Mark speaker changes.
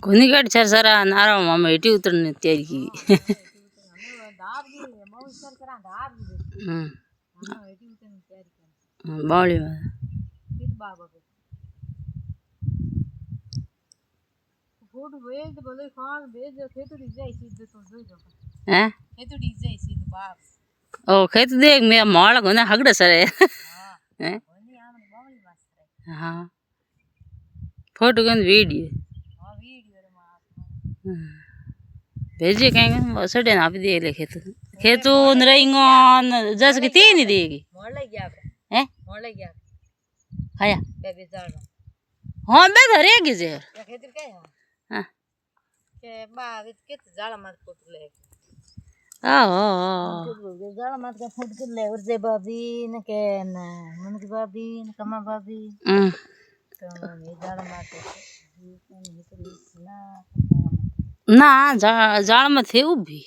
Speaker 1: घुनी गाड़ी चार सारा नारा मामा हेटी उतरने तैयारी की बावली में हैं ओ खेत देख मैं माल घुना हगड़े सरे हैं हाँ फोटो कन वीडियो भेजे कहेंगे सड़े ना भी दे ले खेत खेतू नरेंगो जस की तीन ही देगी हैं खाया हाँ बे धरेगी जे हाँ आहो
Speaker 2: जाड़ा मत का फुट के ले और जे बाबी न के न मन की बाबी न कमा बाबी तो ये जाड़ा मत
Speaker 1: ना जाड़ में थे उभी